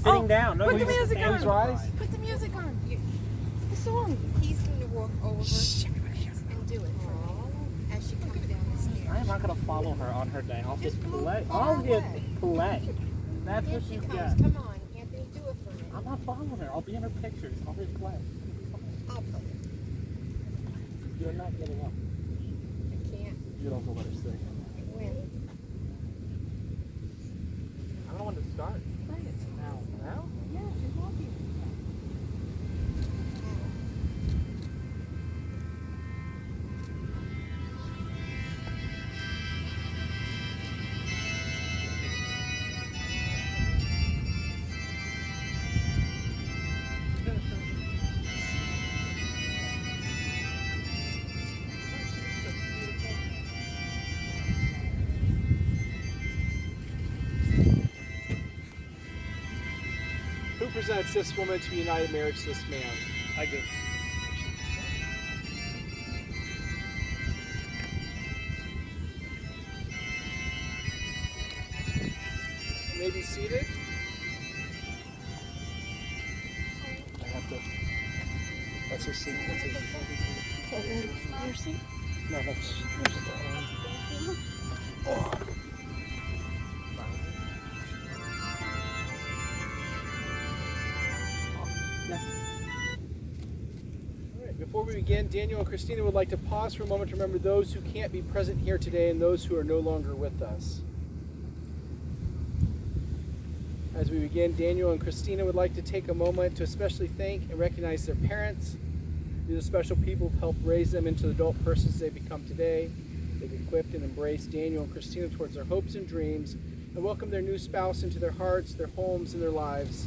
sitting down. No, Put the you music hands on. rise. Put the music on. The song. He's going to walk over and do it for me as she comes down the stairs. I am not going to follow her on her day. I'll just move play. far I'll just away. play. That's Here what she you comes. get. Come on, Anthony, do it for me. I'm not following her. I'll be in her pictures. I'll just play. I'll play it. You're not getting up. I can't You don't let her sit. win. I don't want to start. Play it. Now? Yeah, she's walking. Who presents this woman to be united marriage to this man? I do. You may be seated. I have to. That's her seat. That's her seat. Your seat? No, that's. Yes. All right, before we begin, Daniel and Christina would like to pause for a moment to remember those who can't be present here today and those who are no longer with us. As we begin, Daniel and Christina would like to take a moment to especially thank and recognize their parents. These are special people who've helped raise them into the adult persons they become today. They've equipped and embraced Daniel and Christina towards their hopes and dreams and welcomed their new spouse into their hearts, their homes, and their lives.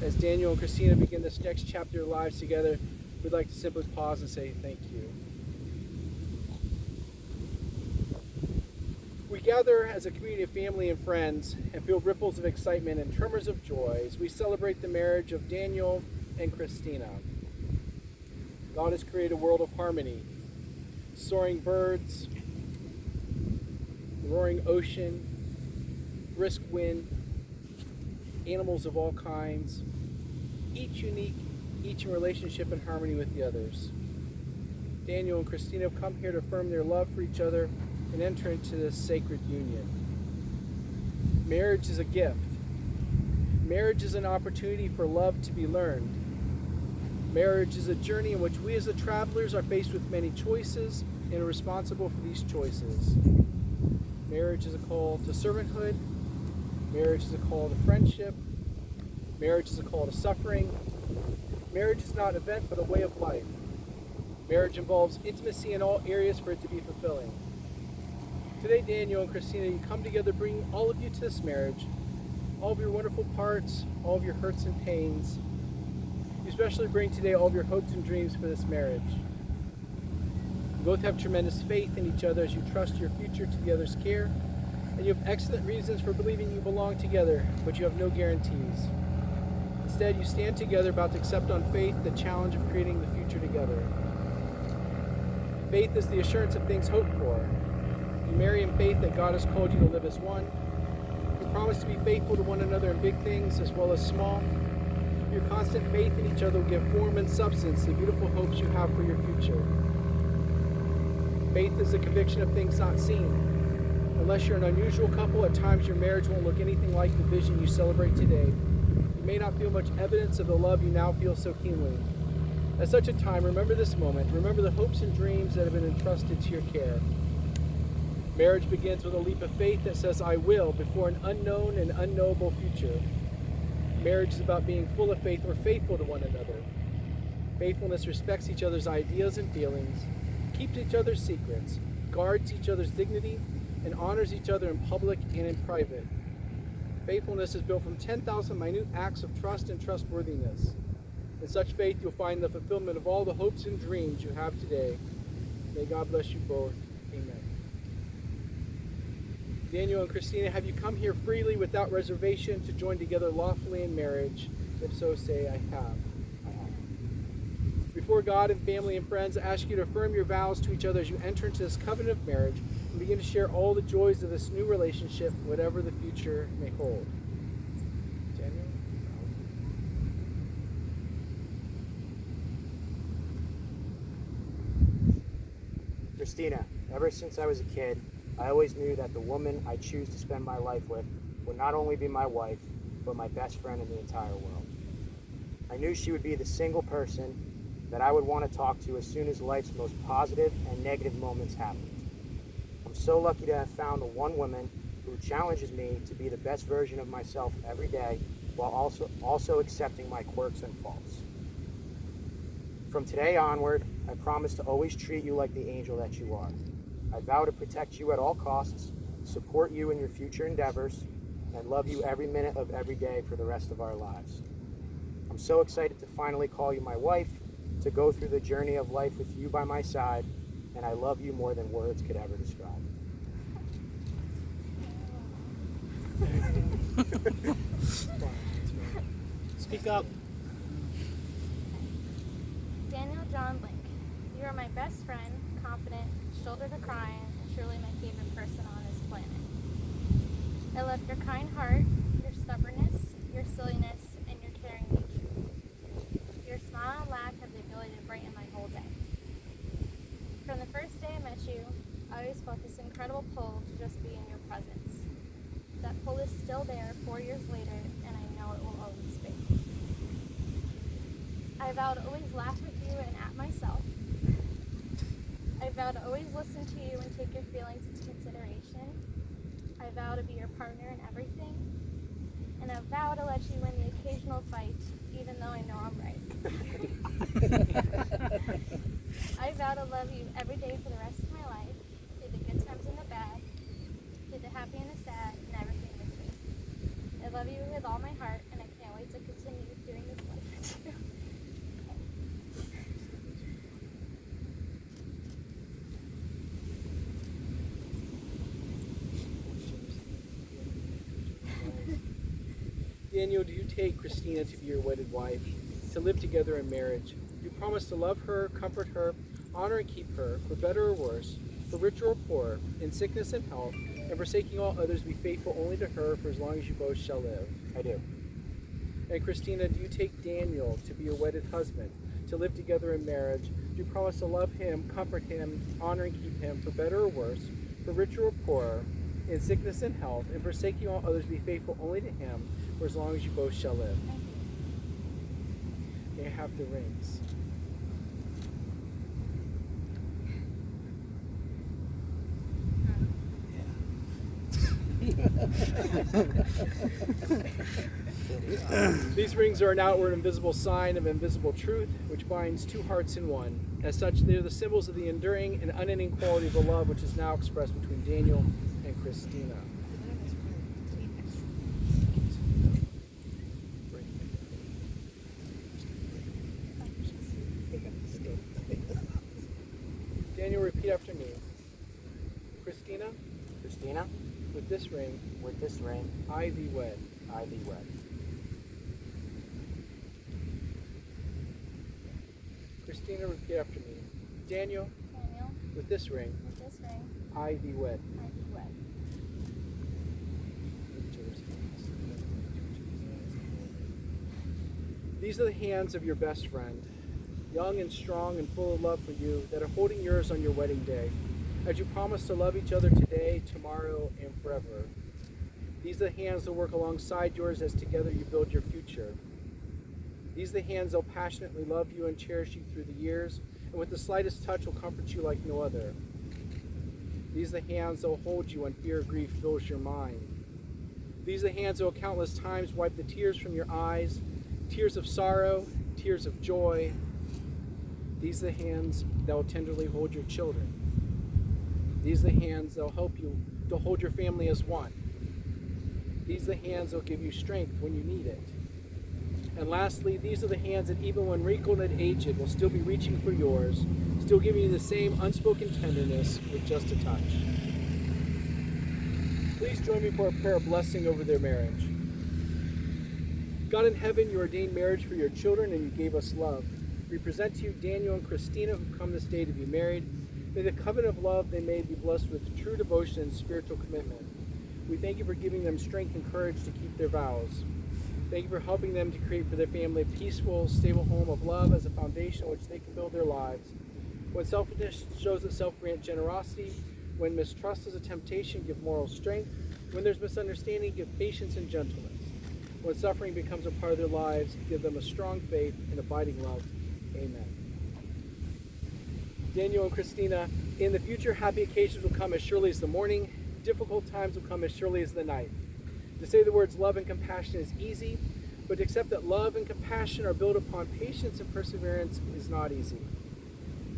As Daniel and Christina begin this next chapter of their lives together, we'd like to simply pause and say thank you. We gather as a community of family and friends and feel ripples of excitement and tremors of joy as we celebrate the marriage of Daniel and Christina. God has created a world of harmony, soaring birds, roaring ocean, brisk wind, animals of all kinds, each unique, each in relationship and harmony with the others. Daniel and Christina have come here to affirm their love for each other and enter into this sacred union. Marriage is a gift. Marriage is an opportunity for love to be learned. Marriage is a journey in which we as the travelers are faced with many choices and are responsible for these choices. Marriage is a call to servanthood. Marriage is a call to friendship. Marriage is a call to suffering. Marriage is not an event, but a way of life. Marriage involves intimacy in all areas for it to be fulfilling. Today, Daniel and Christina, you come together bringing all of you to this marriage, all of your wonderful parts, all of your hurts and pains. You especially bring today all of your hopes and dreams for this marriage. You both have tremendous faith in each other as you trust your future to the other's care, and you have excellent reasons for believing you belong together, but you have no guarantees. Instead, you stand together about to accept on faith the challenge of creating the future together. Faith is the assurance of things hoped for. You marry in faith that God has called you to live as one. You promise to be faithful to one another in big things as well as small. Your constant faith in each other will give form and substance to the beautiful hopes you have for your future. Faith is the conviction of things not seen. Unless you're an unusual couple, at times your marriage won't look anything like the vision you celebrate today. You may not feel much evidence of the love you now feel so keenly. At such a time, remember this moment. Remember the hopes and dreams that have been entrusted to your care. Marriage begins with a leap of faith that says, I will, before an unknown and unknowable future. Marriage is about being full of faith or faithful to one another. Faithfulness respects each other's ideas and feelings, keeps each other's secrets, guards each other's dignity, and honors each other in public and in private. Faithfulness is built from 10,000 minute acts of trust and trustworthiness. In such faith, you'll find the fulfillment of all the hopes and dreams you have today. May God bless you both. Amen. Daniel and Christina, have you come here freely without reservation to join together lawfully in marriage? If so, say, I have. Before God and family and friends, I ask you to affirm your vows to each other as you enter into this covenant of marriage and begin to share all the joys of this new relationship, whatever the future may hold. Daniel? Christina, ever since I was a kid, I always knew that the woman I choose to spend my life with would not only be my wife, but my best friend in the entire world. I knew she would be the single person that I would want to talk to as soon as life's most positive and negative moments happened. I'm so lucky to have found the one woman who challenges me to be the best version of myself every day while also accepting my quirks and faults. From today onward, I promise to always treat you like the angel that you are. I vow to protect you at all costs, support you in your future endeavors, and love you every minute of every day for the rest of our lives. I'm so excited to finally call you my wife, to go through the journey of life with you by my side, and I love you more than words could ever describe. Speak up. Daniel John Blake, you are my best friend, confident, shoulder to cry on, and truly my favorite person on this planet. I love your kind heart, your stubbornness, your silliness, and your caring nature. Your smile and laugh have the ability to brighten my whole day. From the first day I met you, I always felt this incredible pull to just be in your presence. That pull is still there 4 years later, and I know it will always be. I vow to always laugh with you and at myself. I vow to always listen to you and take your feelings into consideration. I vow to be your partner in everything. And I vow to let you win the occasional fight, even though I know I'm right. I vow to love you every day for the rest of my life, through the good times and the bad, through the happy and the sad, and everything in between. I love you with all my heart, and I can't wait to continue doing this life with you. Daniel, do you take Christina to be your wedded wife, to live together in marriage? Do you promise to love her, comfort her, honor and keep her, for better or worse, for richer or poorer, in sickness and health, and forsaking all others, be faithful only to her for as long as you both shall live? I do. And Christina, do you take Daniel to be your wedded husband, to live together in marriage? Do you promise to love him, comfort him, honor and keep him, for better or worse, for richer or poorer, in sickness and health, and forsaking all others, be faithful only to him for as long as you both shall live? May I have the rings? These rings are an outward invisible sign of invisible truth, which binds two hearts in one. As such, they are the symbols of the enduring and unending quality of the love which is now expressed between Daniel and Christina. Daniel, repeat after me. Christina, Christina, with this ring, I thee wed. Christina, repeat after me. Daniel, with this ring, I thee wed. These are the hands of your best friend, young and strong and full of love for you, that are holding yours on your wedding day, as you promise to love each other today, tomorrow, and forever. These are the hands that work alongside yours as together you build your future. These are the hands that will passionately love you and cherish you through the years, and with the slightest touch will comfort you like no other. These are the hands that will hold you when fear or grief fills your mind. These are the hands that will countless times wipe the tears from your eyes, tears of sorrow, tears of joy. These are the hands that will tenderly hold your children. These are the hands that will help you to hold your family as one. These are the hands that will give you strength when you need it. And lastly, these are the hands that even when wrinkled and aged will still be reaching for yours, still giving you the same unspoken tenderness with just a touch. Please join me for a prayer of blessing over their marriage. God in heaven, you ordained marriage for your children and you gave us love. We present to you Daniel and Christina, who come this day to be married. May the covenant of love they may be blessed with true devotion and spiritual commitment. We thank you for giving them strength and courage to keep their vows. Thank you for helping them to create for their family a peaceful, stable home of love as a foundation on which they can build their lives. When selfishness shows itself, grant generosity. When mistrust is a temptation, give moral strength. When there's misunderstanding, give patience and gentleness. When suffering becomes a part of their lives, give them a strong faith and abiding love. Amen. Daniel and Christina, in the future, happy occasions will come as surely as the morning. Difficult times will come as surely as the night. To say the words love and compassion is easy, but to accept that love and compassion are built upon patience and perseverance is not easy.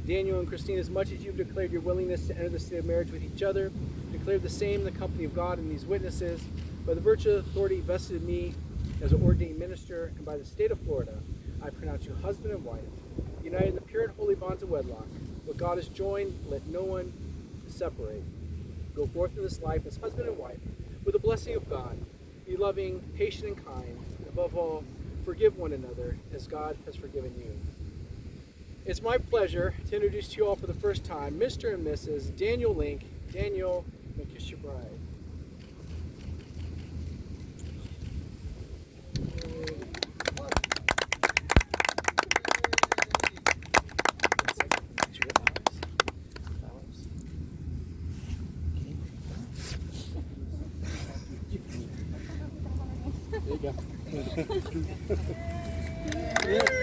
Daniel and Christina, as much as you've declared your willingness to enter the state of marriage with each other, declare the same in the company of God and these witnesses. By the virtue of authority vested in me as an ordained minister, and by the state of Florida, I pronounce you husband and wife, united in the pure and holy bonds of wedlock. What God has joined, let no one separate. Go forth in this life as husband and wife, with the blessing of God. Be loving, patient, and kind. And above all, forgive one another as God has forgiven you. It's my pleasure to introduce to you all for the first time Mr. and Mrs. Daniel Link. Daniel, make kiss your bride. There you go.